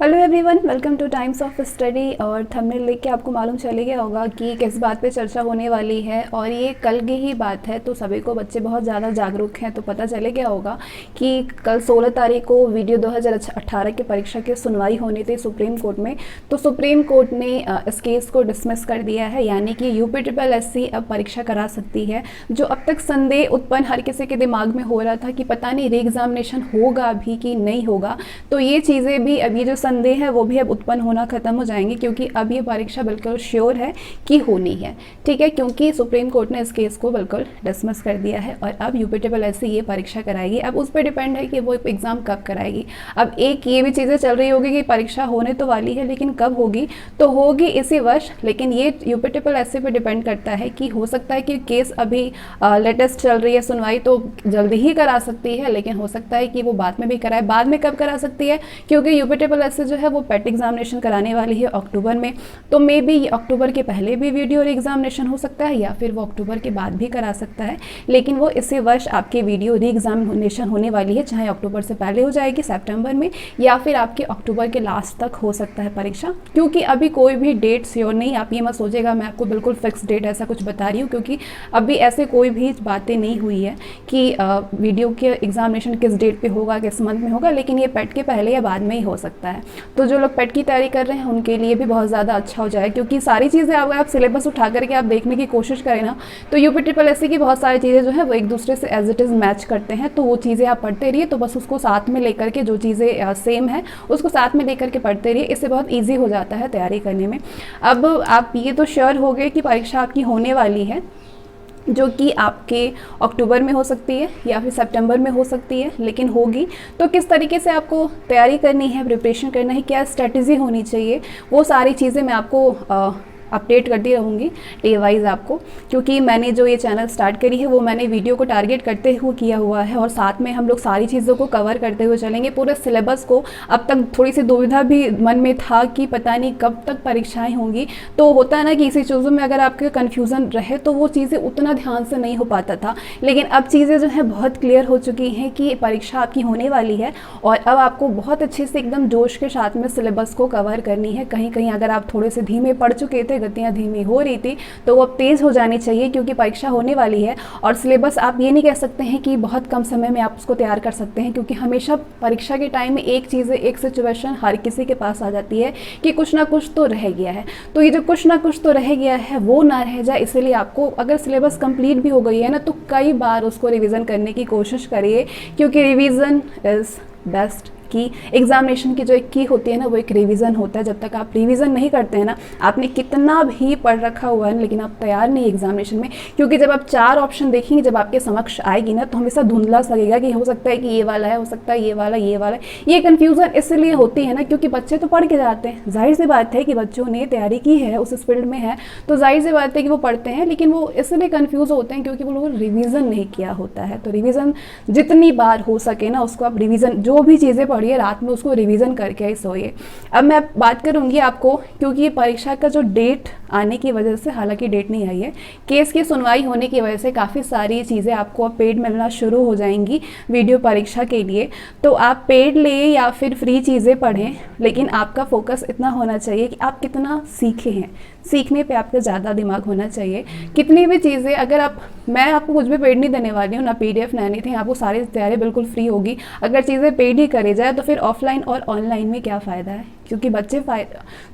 Hello everyone, welcome two times of study. और thumbnail देख के आपको मालूम चले गया होगा कि किस बात पे चर्चा होने वाली है, और ये कल की ही बात है। तो सभी को बच्चे बहुत ज़्यादा जागरूक हैं, तो पता चले गया होगा कि कल 16 तारीख को वीडियो 2018 की परीक्षा की सुनवाई होनी थी सुप्रीम कोर्ट में। तो सुप्रीम कोर्ट ने इस केस को डिसमिस कर दिया है, यानी कि UPSSC अब परीक्षा करा सकती है। जो अब तक संदेह उत्पन्न हर किसी के दिमाग में हो रहा था कि पता नहीं री एग्जामिनेशन होगा भी कि नहीं होगा, तो ये चीज़ें भी, अब ये जो संदेह है वो भी अब उत्पन्न होना खत्म हो जाएंगे, क्योंकि अब ये परीक्षा बिल्कुल श्योर है कि होनी है। ठीक है, क्योंकि सुप्रीम कोर्ट ने इस केस को बिल्कुल डिसमिस कर दिया है और अब UPSSC ये परीक्षा कराएगी। अब उस पर डिपेंड है कि वो एग्ज़ाम कब कराएगी। अब एक ये भी चीज़ें चल रही होगी कि परीक्षा होने तो वाली है, लेकिन कब होगी, तो होगी इसी वर्ष। लेकिन ये UPSSC पर डिपेंड करता है कि हो सकता है कि केस अभी लेटेस्ट चल रही है सुनवाई, तो जल्दी ही करा सकती है, लेकिन हो सकता है कि वो बाद में भी कराए। बाद में कब करा सकती है, क्योंकि UPSSC जो है वो पेट एग्जामिनेशन कराने वाली है अक्टूबर में। तो मे बी ये अक्टूबर के पहले भी वीडियो एग्जामिनेशन हो सकता है, या फिर वो अक्टूबर के बाद भी करा सकता है। लेकिन वो इसी वर्ष आपकी वीडियो री एग्जामिनेशन होने वाली है, चाहे अक्टूबर से पहले हो जाएगी सितंबर में, या फिर आपके अक्टूबर के लास्ट तक हो सकता है परीक्षा। क्योंकि अभी कोई भी डेट श्योर नहीं। आप ये मत सोचेगा मैं आपको बिल्कुल फिक्स डेट ऐसा कुछ बता रही हूँ, क्योंकि अभी ऐसे कोई भी बातें नहीं हुई है कि वीडियो के एग्जामिनेशन किस डेट पे होगा, किस मंथ में होगा। लेकिन ये पेट के पहले या बाद में ही हो सकता है। तो जो लोग पेट की तैयारी कर रहे हैं उनके लिए भी बहुत ज़्यादा अच्छा हो जाए, क्योंकि सारी चीज़ें अगर आप सिलेबस उठा करके आप देखने की कोशिश करें ना, तो UPSSC की बहुत सारी चीज़ें जो है वो एक दूसरे से एज इट इज़ मैच करते हैं। तो वो चीज़ें आप पढ़ते रहिए, तो बस उसको साथ में लेकर के, जो चीज़ें सेम है उसको साथ में लेकर के पढ़ते रहिए। इससे बहुत ईजी हो जाता है तैयारी करने में। अब आप ये तो श्योर हो गए कि परीक्षा आपकी होने वाली है, जो कि आपके अक्टूबर में हो सकती है या फिर सितंबर में हो सकती है, लेकिन होगी। तो किस तरीके से आपको तैयारी करनी है, प्रिपरेशन करना है, क्या स्ट्रेटजी होनी चाहिए, वो सारी चीज़ें मैं आपको अपडेट करती रहूँगी डे वाइज आपको। क्योंकि मैंने जो ये चैनल स्टार्ट करी है वो मैंने वीडियो को टारगेट करते हुए किया हुआ है, और साथ में हम लोग सारी चीज़ों को कवर करते हुए चलेंगे, पूरे सिलेबस को। अब तक थोड़ी सी दुविधा भी मन में था कि पता नहीं कब तक परीक्षाएं होंगी। तो होता है ना कि इसी चीज़ों में अगर आपके कन्फ्यूज़न रहे तो वो चीज़ें उतना ध्यान से नहीं हो पाता था। लेकिन अब चीज़ें जो है बहुत क्लियर हो चुकी हैं कि परीक्षा आपकी होने वाली है, और अब आपको बहुत अच्छे से एकदम जोश के साथ में सिलेबस को कवर करनी है। कहीं कहीं अगर आप थोड़े से धीमे पढ़ चुके थे, गतियाँ धीमी हो रही थी, तो वो अब तेज़ हो जानी चाहिए, क्योंकि परीक्षा होने वाली है। और सिलेबस आप ये नहीं कह सकते हैं कि बहुत कम समय में आप उसको तैयार कर सकते हैं, क्योंकि हमेशा परीक्षा के टाइम में एक चीज़, एक सिचुएशन हर किसी के पास आ जाती है कि कुछ ना कुछ तो रह गया है। तो ये जो कुछ ना कुछ तो रह गया है वो ना रह जाए, इसलिए आपको, अगर सिलेबस कंप्लीट भी हो गई है ना, तो कई बार उसको रिवीजन करने की कोशिश करिए, क्योंकि रिवीजन इज़ बेस्ट की। एग्जामिनेशन की जो एक की होती है ना, वो एक रिवीजन होता है। जब तक आप रिवीजन नहीं करते हैं ना, आपने कितना भी पढ़ रखा हुआ है लेकिन आप तैयार नहीं एग्जामिनेशन में। क्योंकि जब आप 4 ऑप्शन देखेंगे, जब आपके समक्ष आएगी ना, तो हमेशा धुंधला लगेगा कि हो सकता है कि ये वाला है, हो सकता है ये वाला, ये वाला। ये कन्फ्यूज़न इसलिए होती है ना, क्योंकि बच्चे तो पढ़ के जाते हैं। जाहिर सी बात है कि बच्चों ने तैयारी की है, उस फील्ड में है, तो जाहिर सी बात है कि वो पढ़ते हैं, लेकिन वो इसलिए कन्फ्यूज़ होते हैं क्योंकि वो लोगों रिवीजन नहीं किया होता है। तो रिवीजन जितनी बार हो सके ना, उसको आप रिवीजन, जो भी चीज़ें पढ़िए रात में उसको रिवीजन करके ही सोइए। अब मैं बात करूंगी आपको, क्योंकि ये परीक्षा का जो डेट आने की वजह से, हालांकि डेट नहीं आई है, केस की सुनवाई होने की वजह से काफ़ी सारी चीज़ें आपको अब पेड मिलना शुरू हो जाएंगी वीडियो परीक्षा के लिए। तो आप पेड ले या फिर फ्री चीज़ें पढ़ें, लेकिन आपका फोकस इतना होना चाहिए कि आप कितना सीखे हैं। सीखने पे आपका ज़्यादा दिमाग होना चाहिए। कितनी भी चीज़ें, अगर आप, मैं आपको कुछ भी पेड नहीं देने वाली हूँ, ना PDF ना एनीथिंग, आपको सारी तैयारी बिल्कुल फ्री होगी। अगर चीज़ें पेड ही करी जाए तो फिर ऑफलाइन और ऑनलाइन में क्या फ़ायदा है, क्योंकि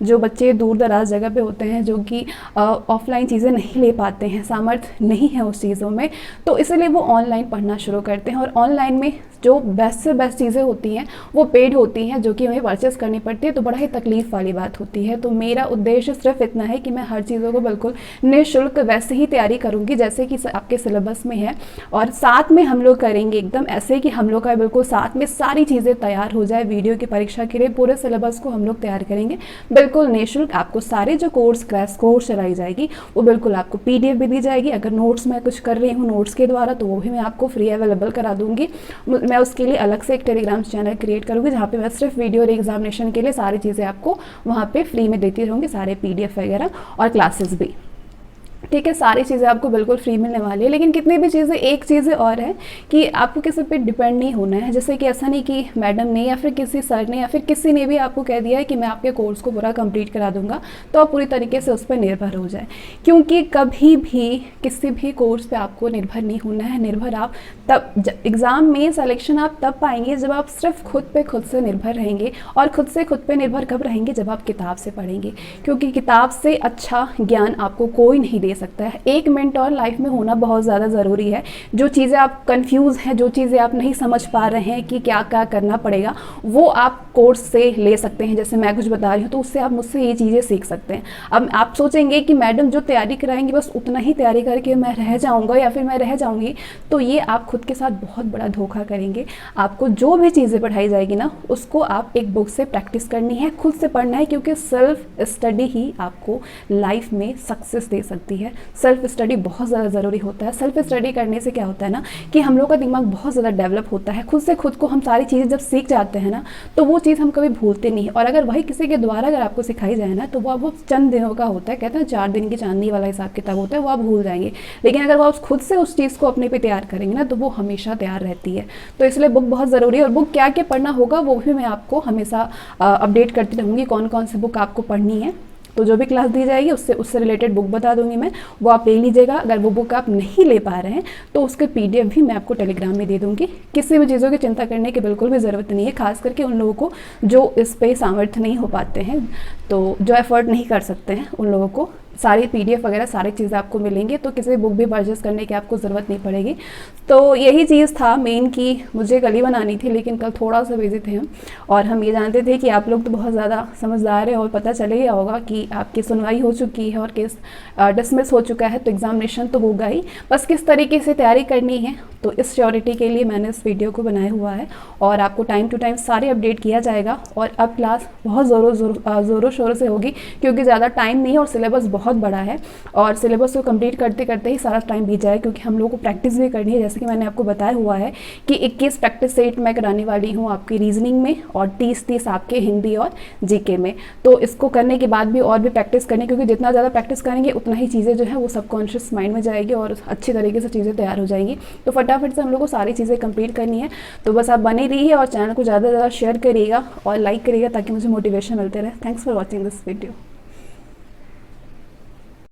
जो बच्चे दूर दराज जगह पे होते हैं, जो कि ऑफलाइन चीज़ें नहीं ले पाते हैं, सामर्थ्य नहीं है उस चीज़ों में, तो इसलिए वो ऑनलाइन पढ़ना शुरू करते हैं। और ऑनलाइन में जो बेस्ट से बेस्ट चीज़ें होती हैं वो पेड होती हैं, जो कि हमें परचेस करनी पड़ती है, तो बड़ा ही तकलीफ़ वाली बात होती है। तो मेरा उद्देश्य सिर्फ इतना है कि मैं हर चीज़ों को बिल्कुल निःशुल्क वैसे ही तैयारी करूँगी जैसे कि आपके सिलेबस में है, और साथ में हम लोग करेंगे एकदम ऐसे कि हम लोग का बिल्कुल साथ में सारी चीज़ें तैयार हो जाए। वीडियो की परीक्षा के लिए पूरे सिलेबस को हम लोग तैयार करेंगे बिल्कुल निःशुल्क। आपको सारे जो कोर्स, क्रैश कोर्स चलाई जाएगी, वो बिल्कुल आपको PDF भी दी जाएगी। अगर नोट्स मैं कुछ कर रही हूँ नोट्स के द्वारा, तो वो भी मैं आपको फ्री अवेलेबल करा दूँगी। मैं उसके लिए अलग से एक टेलीग्राम चैनल क्रिएट करूँगी, जहाँ पे मैं सिर्फ वीडियो और एग्जामिनेशन के लिए सारी चीज़ें आपको वहाँ पे फ्री में देती रहूँगी, सारे PDF वगैरह और क्लासेस भी। ठीक है, सारी चीज़ें आपको बिल्कुल फ्री मिलने वाली है, लेकिन कितनी भी चीज़ें, एक चीज़ और है कि आपको किसी पे डिपेंड नहीं होना है। जैसे कि ऐसा नहीं कि मैडम ने या फिर किसी सर ने या फिर किसी ने भी आपको कह दिया है कि मैं आपके कोर्स को पूरा कंप्लीट करा दूंगा, तो आप पूरी तरीके से उस पर निर्भर हो जाए, क्योंकि कभी भी किसी भी कोर्स पे आपको निर्भर नहीं होना है। निर्भर आप तब एग्ज़ाम में सिलेक्शन आप तब पाएंगे जब आप सिर्फ खुद पे खुद से निर्भर रहेंगे, और खुद से खुद पे निर्भर कब रहेंगे, जब आप किताब से पढ़ेंगे, क्योंकि किताब से अच्छा ज्ञान आपको कोई नहीं दे सकता है। एक मेंटोर लाइफ में होना बहुत ज़्यादा ज़रूरी है। जो चीज़ें आप कंफ्यूज हैं, जो चीज़ें आप नहीं समझ पा रहे हैं कि क्या क्या करना पड़ेगा, वो आप कोर्स से ले सकते हैं। जैसे मैं कुछ बता रही हूँ तो उससे आप मुझसे ये चीज़ें सीख सकते हैं। अब आप सोचेंगे कि मैडम जो तैयारी कराएंगी बस उतना ही तैयारी करके मैं रह जाऊँगा या फिर मैं रह जाऊँगी, तो ये आप खुद के साथ बहुत बड़ा धोखा करेंगे। आपको जो भी चीज़ें पढ़ाई जाएगी ना, उसको आप एक बुक से प्रैक्टिस करनी है, खुद से पढ़ना है, क्योंकि सेल्फ स्टडी ही आपको लाइफ में सक्सेस दे सकती है। सेल्फ स्टडी बहुत ज़्यादा ज़रूरी होता है। सेल्फ स्टडी करने से क्या होता है ना कि हम लोग का दिमाग बहुत ज़्यादा डेवलप होता है। खुद से खुद को हम सारी चीज़ें जब सीख जाते हैं ना, तो वो चीज़ हम कभी भूलते नहीं। और अगर वही किसी के द्वारा अगर आपको सिखाई जाए ना, तो वो चंद दिनों का होता है, कहते हैं 4 दिन की चांदनी वाला हिसाब किताब होता है, वो आप भूल जाएंगे। लेकिन अगर वो आप खुद से उस चीज़ को अपने पे तैयार करेंगे ना, तो वो हमेशा तैयार रहती है। तो इसलिए बुक बहुत ज़रूरी है। और बुक क्या क्या पढ़ना होगा वो भी मैं आपको हमेशा अपडेट करती रहूँगी, कौन कौन सी बुक आपको पढ़नी है। तो जो भी क्लास दी जाएगी उससे रिलेटेड बुक बता दूंगी मैं, वो आप ले लीजिएगा। अगर वो बुक आप नहीं ले पा रहे हैं तो उसके PDF भी मैं आपको टेलीग्राम में दे दूंगी। किसी भी चीज़ों की चिंता करने की बिल्कुल भी ज़रूरत नहीं है, खास करके उन लोगों को जो इस पे सामर्थ्य नहीं हो पाते हैं, तो जो एफर्ट नहीं कर सकते हैं, उन लोगों को सारी PDF वगैरह सारी चीज़ें आपको मिलेंगी, तो किसी बुक भी परचेस करने की आपको ज़रूरत नहीं पड़ेगी। तो यही चीज़ था मेन कि मुझे कल ही बनानी थी, लेकिन कल थोड़ा सा बिजी थे हम, और हम ये जानते थे कि आप लोग तो बहुत ज़्यादा समझदार हैं और पता चले गया होगा कि आपकी सुनवाई हो चुकी है और केस डिसमिस हो चुका है, तो एग्जामिनेशन तो होगा ही, बस किस तरीके से तैयारी करनी है, तो इस श्योरिटी के लिए मैंने इस वीडियो को बनाया हुआ है। और आपको टाइम टू टाइम सारे अपडेट किया जाएगा। और अब क्लास बहुत ज़ोरों शोरों से होगी, क्योंकि ज़्यादा टाइम नहीं है और सिलेबस बहुत बड़ा है, और सिलेबस को कंप्लीट करते करते ही सारा टाइम बीत जाए, क्योंकि हम लोग को प्रैक्टिस भी करनी है। जैसे कि मैंने आपको बताया हुआ है कि 21 प्रैक्टिस सेट मैं कराने वाली हूँ आपकी रीजनिंग में, और 30 आपके हिंदी और GK में। तो इसको करने के बाद भी और भी प्रैक्टिस करनी, क्योंकि जितना ज़्यादा प्रैक्टिस करेंगे उतना ही चीज़ें जो है वो सबकॉन्शियस माइंड में जाएगी और अच्छी तरीके से चीज़ें तैयार हो जाएंगी। तो फटाफट से हम लोग को सारी चीज़ें कंप्लीट करनी है। तो बस आप बने रहिए और चैनल को ज़्यादा से ज़्यादा शेयर करिएगा और लाइक करिएगा, ताकि मुझे मोटिवेशन मिलते रहे। Thanks for watching this video.